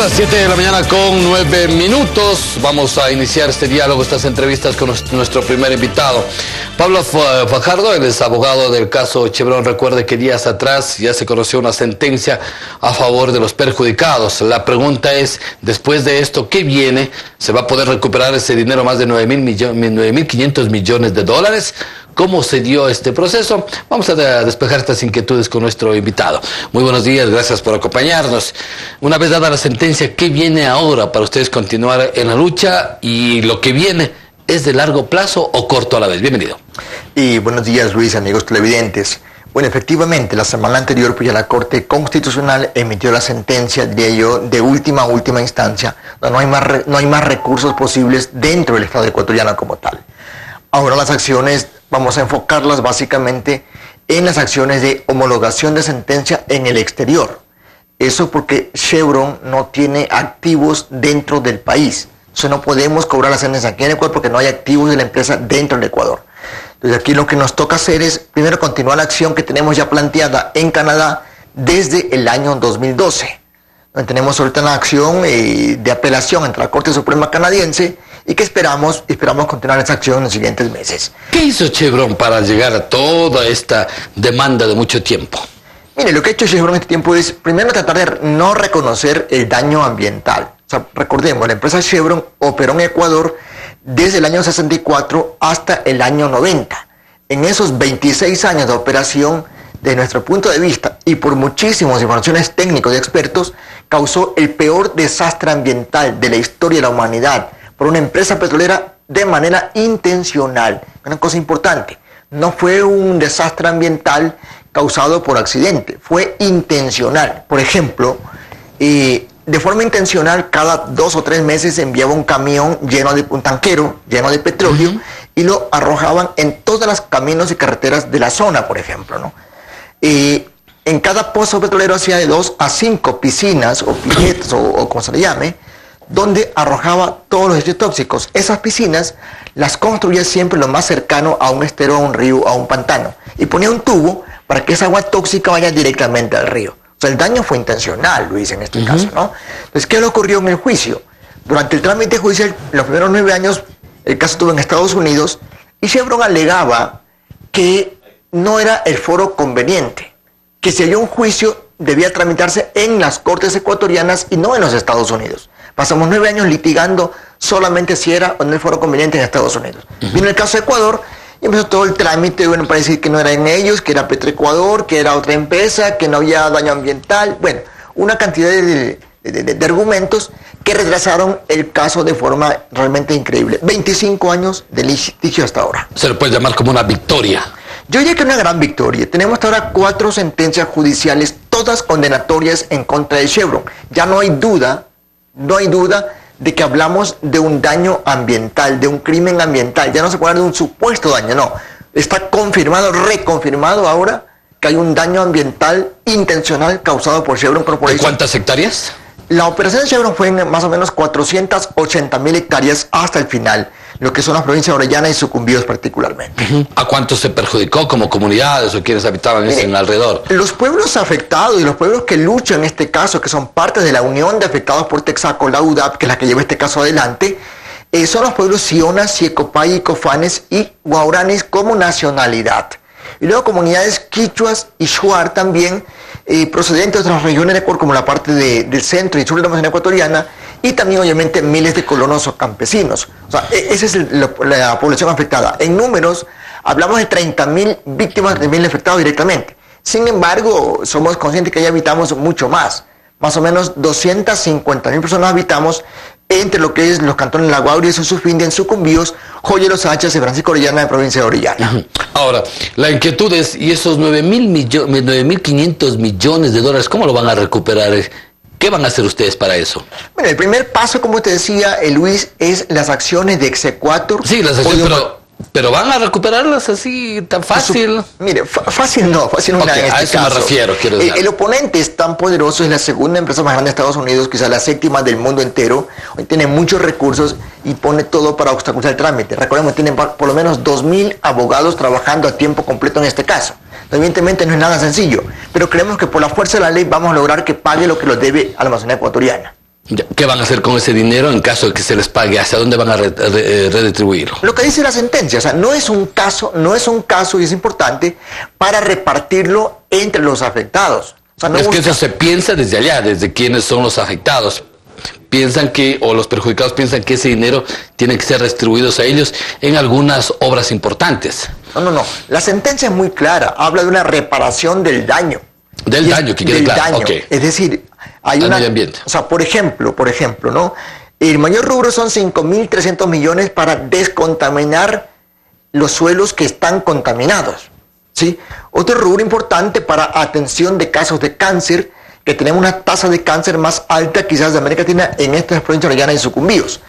las 7 de la mañana con 9 minutos. Vamos a iniciar este diálogo, estas entrevistas con nuestro primer invitado. Pablo Fajardo, él es abogado del caso Chevron. Recuerde que días atrás ya se conoció una sentencia a favor de los perjudicados. La pregunta es, después de esto, ¿qué viene? ¿Se va a poder recuperar ese dinero, más de 9.500 millones de dólares? ¿Cómo se dio este proceso? Vamos a despejar estas inquietudes con nuestro invitado. Muy buenos días, gracias por acompañarnos. Una vez dada la sentencia, ¿qué viene ahora para ustedes continuar en la lucha? Y lo que viene, ¿es de largo plazo o corto a la vez? Bienvenido. Y buenos días, Luis, amigos televidentes. Bueno, efectivamente, la semana anterior, pues ya la Corte Constitucional emitió la sentencia de ello de última instancia. No hay más recursos posibles dentro del Estado ecuatoriano como tal. Ahora las acciones, vamos a enfocarlas básicamente en las acciones de homologación de sentencia en el exterior. Eso porque Chevron no tiene activos dentro del país. Entonces no podemos cobrar las sentencias aquí en Ecuador porque no hay activos de la empresa dentro del Ecuador. Entonces aquí lo que nos toca hacer es primero continuar la acción que tenemos ya planteada en Canadá desde el año 2012. Tenemos ahorita una acción de apelación ante la Corte Suprema canadiense y que esperamos continuar esa acción en los siguientes meses. ¿Qué hizo Chevron para llegar a toda esta demanda de mucho tiempo? Mire, lo que ha hecho Chevron en este tiempo es primero tratar de no reconocer el daño ambiental. O sea, recordemos, la empresa Chevron operó en Ecuador desde el año 64 hasta el año 90. En esos 26 años de operación, de nuestro punto de vista y por muchísimas informaciones técnicos y expertos, causó el peor desastre ambiental de la historia de la humanidad por una empresa petrolera de manera intencional. Una cosa importante, no fue un desastre ambiental causado por accidente, fue intencional. Por ejemplo, de forma intencional, cada 2 o 3 meses enviaba un camión un tanquero lleno de petróleo y lo arrojaban en todos los caminos y carreteras de la zona, por ejemplo, ¿no? En cada pozo petrolero hacía de 2 a 5 piscinas o piletas o como se le llame, donde arrojaba todos los desechos tóxicos. Esas piscinas las construía siempre lo más cercano a un estero, a un río, a un pantano, y ponía un tubo para que esa agua tóxica vaya directamente al río. O sea, el daño fue intencional, Luis, en este caso, ¿no? Entonces, ¿qué le ocurrió en el juicio? Durante el trámite judicial, los primeros 9 años, el caso estuvo en Estados Unidos, y Chevron alegaba que no era el foro conveniente, que si había un juicio debía tramitarse en las cortes ecuatorianas y no en los Estados Unidos. Pasamos 9 años litigando solamente si era o no el foro conveniente en Estados Unidos. Vino el caso de Ecuador y empezó todo el trámite, bueno, para decir que no era en ellos, que era Petroecuador, que era otra empresa, que no había daño ambiental, bueno, una cantidad de argumentos que retrasaron el caso de forma realmente increíble. 25 años de litigio hasta ahora. Se le puede llamar como una victoria. Yo diría que es una gran victoria. Tenemos hasta ahora 4 sentencias judiciales, todas condenatorias en contra de Chevron. Ya no hay duda de que hablamos de un daño ambiental, de un crimen ambiental. Ya no se puede hablar de un supuesto daño, no. Está confirmado, reconfirmado ahora que hay un daño ambiental intencional causado por Chevron Corporation. ¿De cuántas hectáreas? La operación de Chevron fue en más o menos 480.000 hectáreas hasta el final, lo que son las provincias de Orellana y Sucumbíos particularmente. ¿A cuántos se perjudicó como comunidades o quienes habitaban en alrededor? Los pueblos afectados y los pueblos que luchan en este caso, que son parte de la Unión de Afectados por Texaco, la UDAP, que es la que lleva este caso adelante, son los pueblos Sionas, Siecopay, Cofanes y Guauranis como nacionalidad. Y luego comunidades quichuas y shuar también, procedentes de otras regiones de Ecuador, como la parte del centro y sur de la Amazonía ecuatoriana, y también obviamente miles de colonos o campesinos. O sea, esa es la población afectada. En números, hablamos de 30.000 víctimas, 30.000 afectados directamente. Sin embargo, somos conscientes que ya habitamos mucho más o menos 250.000 personas habitamos entre lo que es los cantones La Guaira, Susufindi, en Sucumbíos, Joya, Los Hachas y Francisco Orellana, en provincia de Orellana. Ahora, la inquietud es, ¿y esos 9.500 millones de dólares, cómo lo van a recuperar? ¿Qué van a hacer ustedes para eso? Bueno, el primer paso, como te decía, Luis, es las acciones de exequatur. Sí, las acciones, pero ¿van a recuperarlas así tan fácil? Mire, fácil no una en este a eso caso. Me refiero, quiero decir. El oponente es tan poderoso, es la segunda empresa más grande de Estados Unidos, quizás la 7ª del mundo entero. Hoy tiene muchos recursos y pone todo para obstaculizar el trámite. Recordemos, tienen por lo menos 2.000 abogados trabajando a tiempo completo en este caso. Evidentemente no es nada sencillo, pero creemos que por la fuerza de la ley vamos a lograr que pague lo que lo debe a la Amazonía ecuatoriana. ¿Qué van a hacer con ese dinero en caso de que se les pague? ¿Hacia dónde van a redistribuirlo? Lo que dice la sentencia, o sea, no es un caso, y es importante, para repartirlo entre los afectados. O sea, no es que eso se piensa desde allá, desde quienes son los afectados. Piensan que, o los perjudicados piensan que ese dinero tiene que ser distribuido a ellos en algunas obras importantes. No. La sentencia es muy clara, habla de una reparación del daño. Del daño, que quede claro. Okay. Es decir, hay una... medio ambiente. O sea, por ejemplo, ¿no? El mayor rubro son 5.300 millones para descontaminar los suelos que están contaminados, ¿sí? Otro rubro importante para atención de casos de cáncer, que tenemos una tasa de cáncer más alta quizás de América Latina en estas provincias de Orellana y Sucumbíos.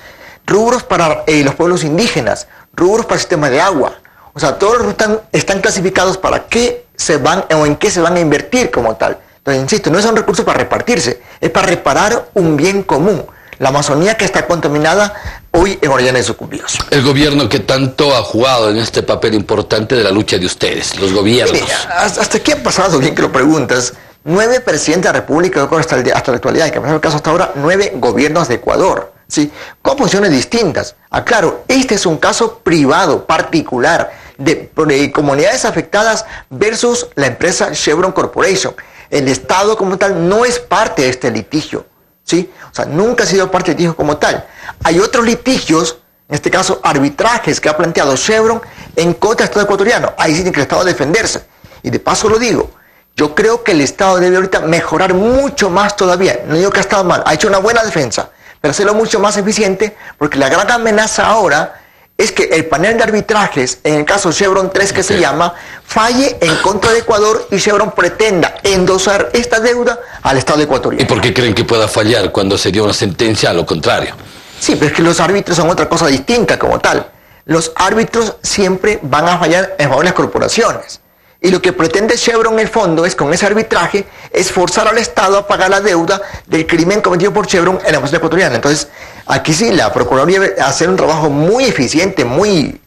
Rubros para los pueblos indígenas, rubros para el sistema de agua. O sea, todos los están clasificados para qué se van o en qué se van a invertir como tal. Entonces, insisto, no es un recurso para repartirse, es para reparar un bien común. La Amazonía que está contaminada hoy en Orellana y Sucumbíos. El gobierno que tanto ha jugado en este papel importante de la lucha de ustedes, los gobiernos. Mire, hasta aquí ha pasado, bien que lo preguntas, 9 presidentes de la República hasta la actualidad, y que ha pasado el caso hasta ahora, 9 gobiernos de Ecuador, ¿sí? Con posiciones distintas. Aclaro, este es un caso privado, particular, de comunidades afectadas versus la empresa Chevron Corporation. El Estado como tal no es parte de este litigio, ¿sí? O sea, nunca ha sido parte del litigio como tal. Hay otros litigios, en este caso arbitrajes que ha planteado Chevron en contra del Estado ecuatoriano. Ahí sí tiene que el Estado defenderse. Y de paso lo digo, yo creo que el Estado debe ahorita mejorar mucho más todavía. No digo que ha estado mal, ha hecho una buena defensa, pero hacerlo mucho más eficiente, porque la gran amenaza ahora es que el panel de arbitrajes, en el caso Chevron 3 que se llama, falle en contra de Ecuador y Chevron pretenda endosar esta deuda al Estado ecuatoriano. ¿Y por qué creen que pueda fallar cuando se dio una sentencia a lo contrario? Sí, pero es que los árbitros son otra cosa distinta como tal. Los árbitros siempre van a fallar en favor de las corporaciones. Y lo que pretende Chevron en el fondo es, con ese arbitraje, es forzar al Estado a pagar la deuda del crimen cometido por Chevron en la Amazonía ecuatoriana. Entonces, aquí sí, la Procuraduría debe hacer un trabajo muy eficiente, muy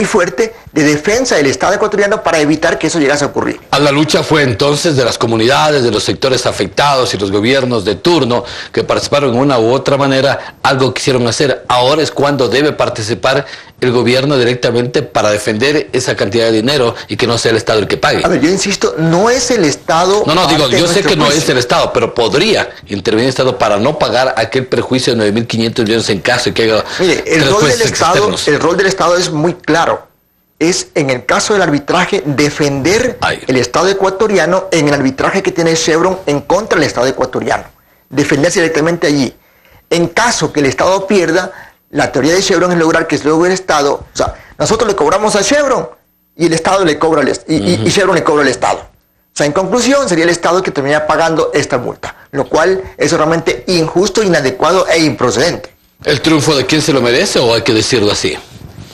fuerte de defensa del Estado ecuatoriano para evitar que eso llegase a ocurrir. A la lucha fue entonces de las comunidades, de los sectores afectados y los gobiernos de turno que participaron en una u otra manera, algo quisieron hacer. Ahora es cuando debe participar el gobierno directamente para defender esa cantidad de dinero y que no sea el Estado el que pague. A ver, yo insisto, no es el Estado... No, digo, yo sé que no es el Estado, pero podría intervenir el Estado para no pagar aquel prejuicio de 9.500 millones en caso de que haya... Mire, el rol del Estado es muy claro. Es, en el caso del arbitraje, defender el Estado ecuatoriano en el arbitraje que tiene Chevron en contra del Estado ecuatoriano. Defenderse directamente allí. En caso que el Estado pierda, la teoría de Chevron es lograr que luego el Estado, o sea, nosotros le cobramos a Chevron y el Estado le cobra y Chevron le cobra al Estado. O sea, en conclusión, sería el Estado que termina pagando esta multa, lo cual es realmente injusto, inadecuado e improcedente. ¿El triunfo de quién se lo merece o hay que decirlo así?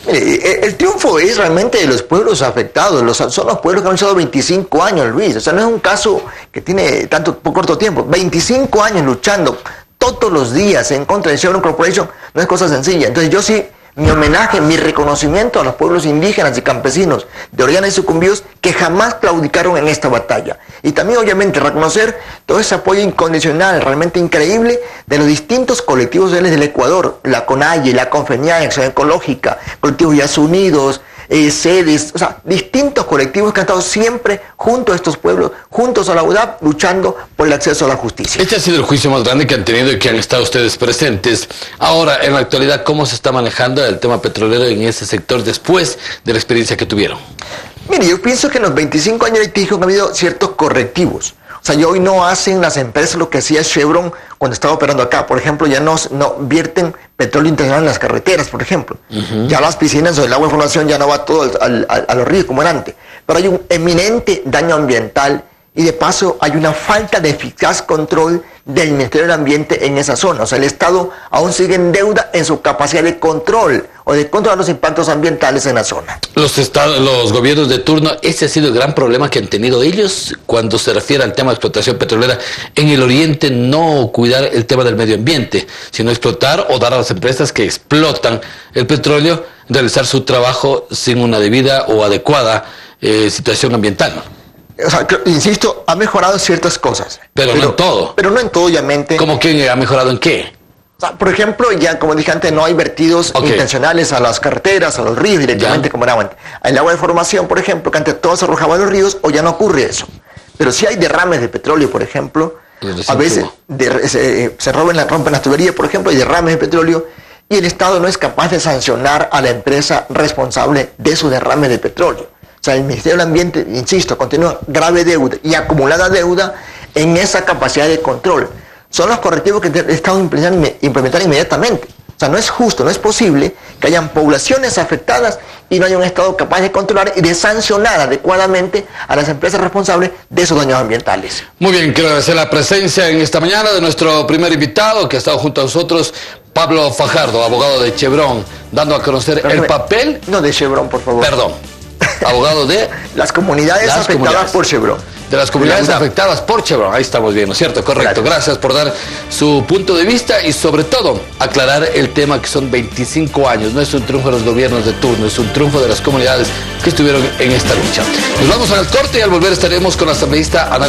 El triunfo es realmente de los pueblos afectados, son los pueblos que han luchado 25 años, Luis. O sea, no es un caso que tiene por corto tiempo. 25 años luchando todos los días en contra de Chevron Corporation no es cosa sencilla. Entonces yo sí, mi homenaje, mi reconocimiento a los pueblos indígenas y campesinos de Orellana y Sucumbíos que jamás claudicaron en esta batalla. Y también obviamente reconocer todo ese apoyo incondicional, realmente increíble, de los distintos colectivos sociales del Ecuador, la CONAIE, la Confenial, Acción Ecológica, colectivos Ya Unidos, sedes, o sea, distintos colectivos que han estado siempre junto a estos pueblos, juntos a la UDAP, luchando por el acceso a la justicia. Este ha sido el juicio más grande que han tenido y que han estado ustedes presentes. Ahora, en la actualidad, ¿cómo se está manejando el tema petrolero en ese sector después de la experiencia que tuvieron? Mire, yo pienso que en los 25 años de litigio han habido ciertos correctivos. O sea, hoy no hacen las empresas lo que hacía Chevron cuando estaba operando acá. Por ejemplo, ya no vierten petróleo internacional en las carreteras, por ejemplo. Ya las piscinas o el agua de formación ya no va todo a los ríos como era antes. Pero hay un eminente daño ambiental y de paso hay una falta de eficaz control del Ministerio del Ambiente en esa zona. O sea, el Estado aún sigue en deuda en su capacidad de control o de controlar los impactos ambientales en la zona. Los gobiernos de turno, ese ha sido el gran problema que han tenido ellos cuando se refiere al tema de explotación petrolera en el oriente, no cuidar el tema del medio ambiente, sino explotar o dar a las empresas que explotan el petróleo realizar su trabajo sin una debida o adecuada situación ambiental. O sea, insisto, ha mejorado ciertas cosas. Pero no en todo. Pero no en todo, obviamente. ¿Cómo que ha mejorado en qué? O sea, por ejemplo, ya como dije antes, no hay vertidos intencionales a las carreteras, a los ríos directamente como era antes. El agua de formación, por ejemplo, que antes todo se arrojaba a los ríos, o ya no ocurre eso. Pero sí hay derrames de petróleo, por ejemplo. A veces se rompen las tuberías, por ejemplo, hay derrames de petróleo, y el Estado no es capaz de sancionar a la empresa responsable de su derrame de petróleo. O sea, el Ministerio del Ambiente, insisto, continúa grave deuda y acumulada deuda en esa capacidad de control. Son los correctivos que el Estado implementar inmediatamente. O sea, no es justo, no es posible que hayan poblaciones afectadas y no haya un Estado capaz de controlar y de sancionar adecuadamente a las empresas responsables de esos daños ambientales. Muy bien, quiero agradecer la presencia en esta mañana de nuestro primer invitado que ha estado junto a nosotros, Pablo Fajardo, abogado de Chevron, dando a conocer el papel... No de Chevron, por favor. Perdón, abogado de... Las comunidades afectadas por Chevron. De las comunidades afectadas por Chevron. Ahí estamos bien, ¿no es cierto? Correcto. Gracias por dar su punto de vista y sobre todo aclarar el tema que son 25 años. No es un triunfo de los gobiernos de turno, es un triunfo de las comunidades que estuvieron en esta lucha. Nos vamos al corte y al volver estaremos con la asambleísta Ana